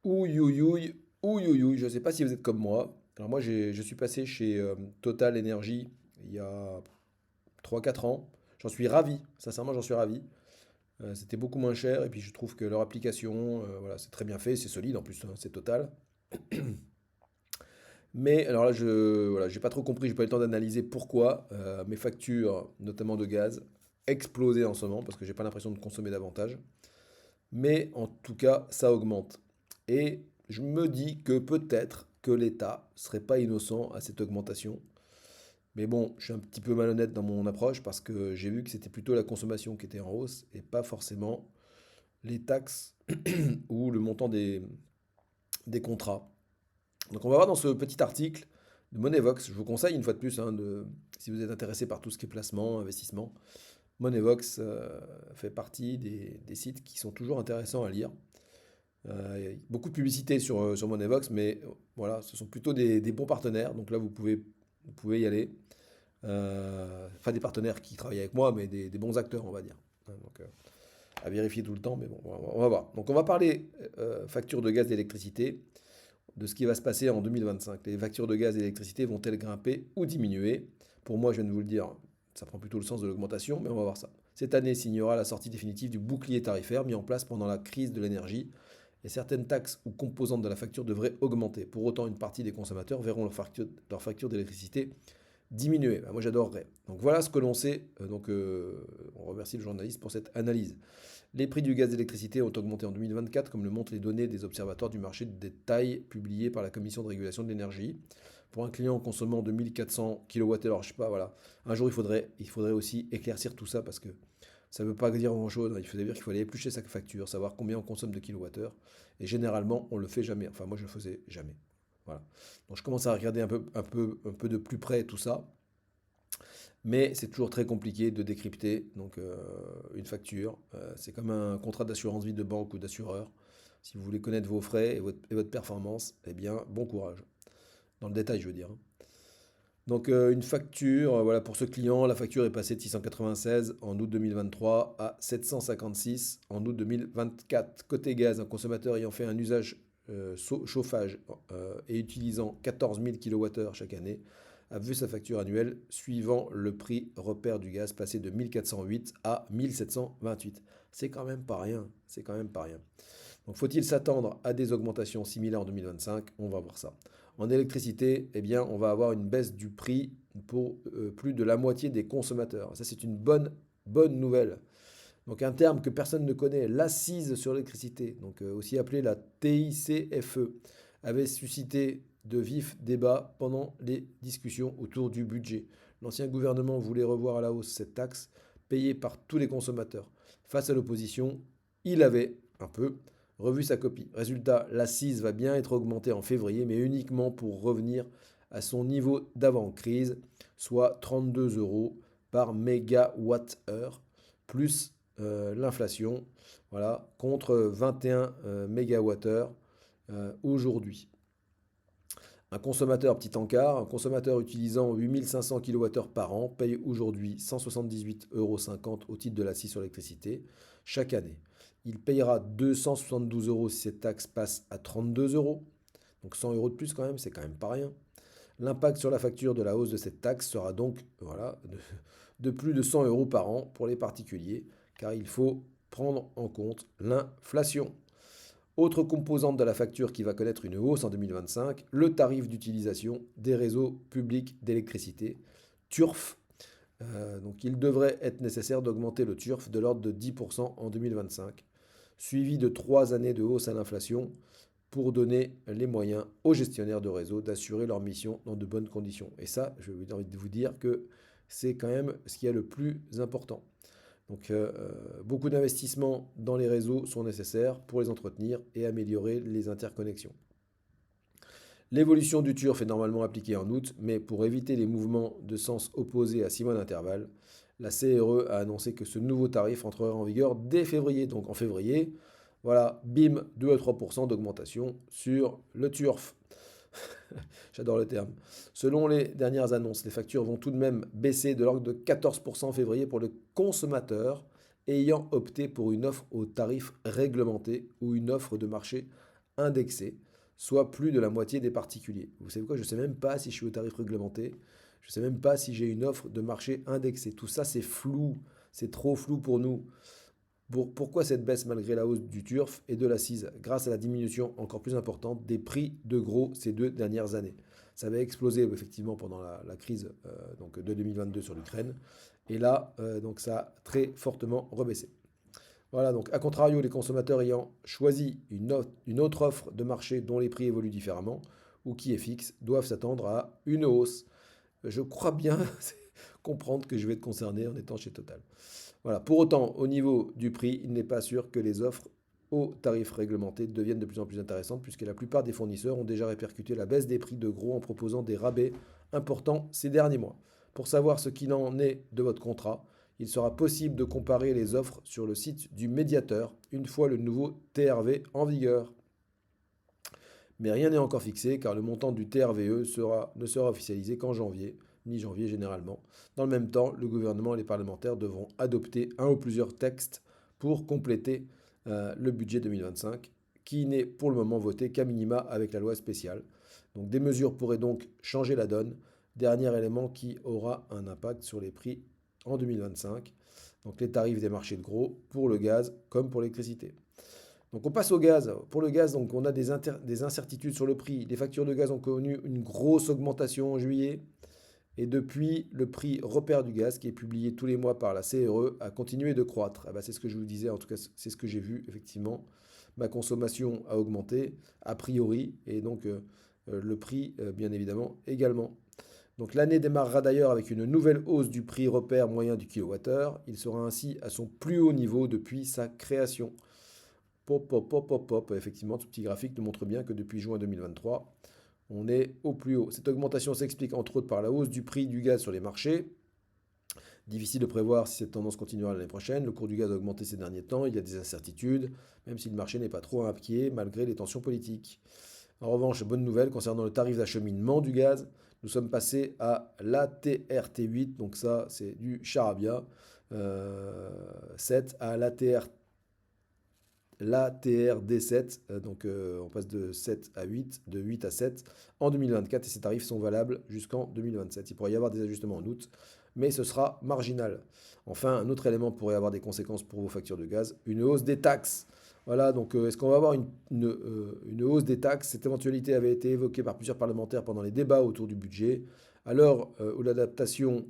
Ouïe, ouïe, ouïe, ouïe, ouïe, ouïe. Je ne sais pas si vous êtes comme moi. Alors moi, je suis passé chez Total Energy il y a 3 4 ans. J'en suis ravi, sincèrement, j'en suis ravi. C'était beaucoup moins cher et puis je trouve que leur application, voilà, c'est très bien fait, c'est solide en plus, hein, c'est Total. Mais alors là, voilà, j'ai pas trop compris, j'ai pas eu le temps d'analyser pourquoi mes factures, notamment de gaz, explosaient en ce moment parce que j'ai pas l'impression de consommer davantage. Mais en tout cas, ça augmente. Et je me dis que peut-être que l'État serait pas innocent à cette augmentation. Mais bon, je suis un petit peu malhonnête dans mon approche parce que j'ai vu que c'était plutôt la consommation qui était en hausse et pas forcément les taxes ou le montant des contrats. Donc on va voir dans ce petit article de Moneyvox, je vous conseille une fois de plus, hein, si vous êtes intéressé par tout ce qui est placement, investissement, Moneyvox fait partie des sites qui sont toujours intéressants à lire. Il y a beaucoup de publicité sur Moneyvox, mais voilà, ce sont plutôt des bons partenaires. Donc là, vous pouvez y aller. Enfin, des partenaires qui travaillent avec moi, mais des bons acteurs, on va dire. Hein, donc, à vérifier tout le temps, mais bon, on va voir. Donc, on va parler facture de gaz et d'électricité, de ce qui va se passer en 2025. Les factures de gaz et d'électricité vont-elles grimper ou diminuer? Pour moi, je viens de vous le dire, ça prend plutôt le sens de l'augmentation, mais on va voir ça. Cette année signera la sortie définitive du bouclier tarifaire mis en place pendant la crise de l'énergie et certaines taxes ou composantes de la facture devraient augmenter. Pour autant, une partie des consommateurs verront leur facture d'électricité diminuer. Bah, moi, j'adorerais. Donc voilà ce que l'on sait. On remercie le journaliste pour cette analyse. Les prix du gaz et de l'électricité ont augmenté en 2024, comme le montrent les données des observatoires du marché de détail publiées par la Commission de régulation de l'énergie. Pour un client consommant 2400 kWh, je sais pas, voilà. Un jour, il faudrait aussi éclaircir tout ça parce que ça ne veut pas dire grand-chose. Il faut dire qu'il faut aller éplucher sa facture, savoir combien on consomme de kilowattheures. Et généralement, on ne le fait jamais. Enfin, moi, je ne le faisais jamais. Voilà. Donc, je commence à regarder un peu de plus près tout ça. Mais c'est toujours très compliqué de décrypter donc, une facture. C'est comme un contrat d'assurance vie de banque ou d'assureur. Si vous voulez connaître vos frais et votre performance, eh bien, bon courage. Dans le détail, je veux dire, hein. Donc, une facture, voilà, pour ce client, la facture est passée de 696 en août 2023 à 756 en août 2024. Côté gaz, un consommateur ayant fait un usage chauffage et utilisant 14 000 kWh chaque année a vu sa facture annuelle suivant le prix repère du gaz passer de 1408 à 1728. C'est quand même pas rien. C'est quand même pas rien. Donc faut-il s'attendre à des augmentations similaires en 2025? On va voir ça. En électricité, eh bien, on va avoir une baisse du prix pour plus de la moitié des consommateurs. Ça, c'est une bonne nouvelle. Donc un terme que personne ne connaît, l'assise sur l'électricité, donc aussi appelée la TICFE, avait suscité de vifs débats pendant les discussions autour du budget. L'ancien gouvernement voulait revoir à la hausse cette taxe payée par tous les consommateurs. Face à l'opposition, il avait un peu revu sa copie. Résultat, l'assise va bien être augmentée en février, mais uniquement pour revenir à son niveau d'avant-crise, soit 32 euros par mégawatt-heure, plus l'inflation, voilà, contre 21 mégawattheures aujourd'hui. Un consommateur, petit encart, un consommateur utilisant 8500 kWh par an paye aujourd'hui 178,50 euros au titre de l'accise sur l'électricité chaque année. Il payera 272 euros si cette taxe passe à 32 euros. Donc 100 euros de plus quand même, c'est quand même pas rien. L'impact sur la facture de la hausse de cette taxe sera donc voilà, de plus de 100 euros par an pour les particuliers, car il faut prendre en compte l'inflation. Autre composante de la facture qui va connaître une hausse en 2025, le tarif d'utilisation des réseaux publics d'électricité, TURF. Donc il devrait être nécessaire d'augmenter le TURF de l'ordre de 10% en 2025, suivi de 3 années de hausse à l'inflation pour donner les moyens aux gestionnaires de réseau d'assurer leur mission dans de bonnes conditions. Et ça, j'ai envie de vous dire que c'est quand même ce qui est le plus important. Donc beaucoup d'investissements dans les réseaux sont nécessaires pour les entretenir et améliorer les interconnexions. L'évolution du TURF est normalement appliquée en août, mais pour éviter les mouvements de sens opposés à 6 mois d'intervalle, la CRE a annoncé que ce nouveau tarif entrera en vigueur dès février. Donc en février, voilà, bim, 2 à 3% d'augmentation sur le TURF. J'adore le terme. Selon les dernières annonces, les factures vont tout de même baisser de l'ordre de 14% en février pour les consommateurs ayant opté pour une offre au tarif réglementé ou une offre de marché indexés, soit plus de la moitié des particuliers. Vous savez quoi? Je ne sais même pas si je suis au tarif réglementé. Je ne sais même pas si j'ai une offre de marché indexée. Tout ça, c'est flou. C'est trop flou pour nous. Pourquoi cette baisse malgré la hausse du turf et de l'assise grâce à la diminution encore plus importante des prix de gros ces 2 dernières années? Ça avait explosé effectivement pendant la crise donc de 2022 sur l'Ukraine. Et là, donc ça a très fortement rebaissé. Voilà, donc à contrario, les consommateurs ayant choisi une autre offre de marché dont les prix évoluent différemment ou qui est fixe, doivent s'attendre à une hausse. Je crois bien comprendre que je vais être concerné en étant chez Total. Voilà. Pour autant, au niveau du prix, il n'est pas sûr que les offres aux tarifs réglementés deviennent de plus en plus intéressantes puisque la plupart des fournisseurs ont déjà répercuté la baisse des prix de gros en proposant des rabais importants ces derniers mois. Pour savoir ce qu'il en est de votre contrat, il sera possible de comparer les offres sur le site du médiateur une fois le nouveau TRV en vigueur. Mais rien n'est encore fixé car le montant du TRVE ne sera officialisé qu'en janvier, mi-janvier généralement. Dans le même temps, le gouvernement et les parlementaires devront adopter un ou plusieurs textes pour compléter le budget 2025, qui n'est pour le moment voté qu'à minima avec la loi spéciale. Donc des mesures pourraient donc changer la donne. Dernier élément qui aura un impact sur les prix en 2025. Donc les tarifs des marchés de gros pour le gaz comme pour l'électricité. Donc on passe au gaz. Pour le gaz, donc on a des incertitudes sur le prix. Les factures de gaz ont connu une grosse augmentation en juillet. Et depuis, le prix repère du gaz, qui est publié tous les mois par la CRE, a continué de croître. Ah bah, c'est ce que je vous disais, en tout cas c'est ce que j'ai vu, effectivement. Ma consommation a augmenté, a priori, et donc le prix, bien évidemment, également. Donc l'année démarrera d'ailleurs avec une nouvelle hausse du prix repère moyen du kilowattheure. Il sera ainsi à son plus haut niveau depuis sa création. Pop, pop, pop, pop, pop. Effectivement, ce petit graphique nous montre bien que depuis juin 2023, on est au plus haut. Cette augmentation s'explique entre autres par la hausse du prix du gaz sur les marchés. Difficile de prévoir si cette tendance continuera l'année prochaine. Le cours du gaz a augmenté ces derniers temps. Il y a des incertitudes, même si le marché n'est pas trop inquiet malgré les tensions politiques. En revanche, bonne nouvelle concernant le tarif d'acheminement du gaz. Nous sommes passés à l'ATRT8, donc ça c'est du charabia, 7 à l'ATRD7, donc on passe de 7 à 8, de 8 à 7 en 2024 et ces tarifs sont valables jusqu'en 2027. Il pourrait y avoir des ajustements en août, mais ce sera marginal. Enfin, un autre élément pourrait avoir des conséquences pour vos factures de gaz, une hausse des taxes. Voilà, donc est-ce qu'on va avoir une hausse des taxes? Cette éventualité avait été évoquée par plusieurs parlementaires pendant les débats autour du budget. À l'heure où l'adaptation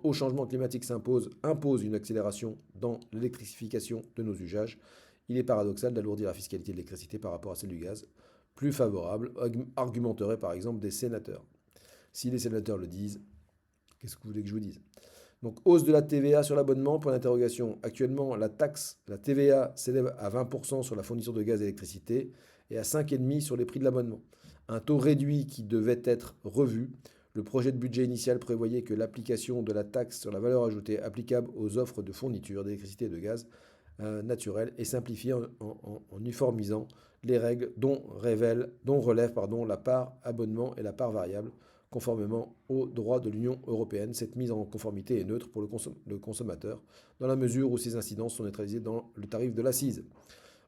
au changement climatique impose une accélération dans l'électrification de nos usages, il est paradoxal d'alourdir la fiscalité de l'électricité par rapport à celle du gaz, plus favorable, argumenterait par exemple des sénateurs. Si les sénateurs le disent, qu'est-ce que vous voulez que je vous dise? Donc hausse de la TVA sur l'abonnement, point d'interrogation. Actuellement, la TVA s'élève à 20% sur la fourniture de gaz et d'électricité et à 5,5% sur les prix de l'abonnement. Un taux réduit qui devait être revu. Le projet de budget initial prévoyait que l'application de la taxe sur la valeur ajoutée applicable aux offres de fourniture d'électricité et de gaz naturel et simplifié en uniformisant les règles dont relève la part abonnement et la part variable, conformément aux droits de l'Union européenne. Cette mise en conformité est neutre pour le consommateur, dans la mesure où ces incidences sont neutralisées dans le tarif de l'assise.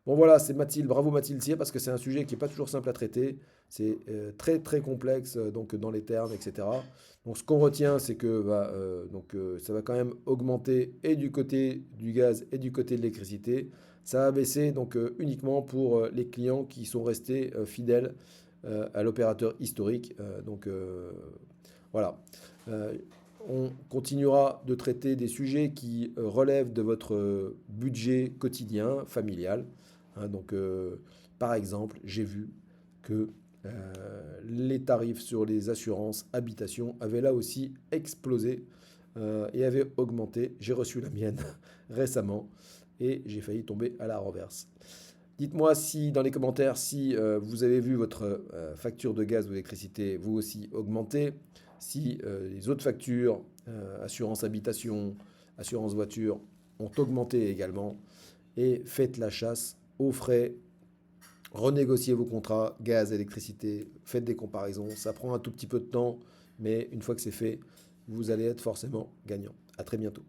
Bon voilà, c'est Mathilde, bravo Mathilde Cyr, parce que c'est un sujet qui n'est pas toujours simple à traiter, c'est très très complexe donc dans les termes, etc. Donc ce qu'on retient, c'est que ça va quand même augmenter et du côté du gaz et du côté de l'électricité. Ça va baisser donc uniquement pour les clients qui sont restés fidèles à l'opérateur historique. Voilà. On continuera de traiter des sujets qui relèvent de votre budget quotidien, familial. Par exemple, j'ai vu que les tarifs sur les assurances habitation avaient là aussi explosé et avaient augmenté. J'ai reçu la mienne récemment et j'ai failli tomber à la renverse. Dites-moi si dans les commentaires si vous avez vu votre facture de gaz ou d'électricité vous aussi augmenter, si les autres factures, assurance habitation, assurance voiture, ont augmenté également. Et faites la chasse aux frais, renégociez vos contrats, gaz, électricité, faites des comparaisons. Ça prend un tout petit peu de temps, mais une fois que c'est fait, vous allez être forcément gagnant. À très bientôt.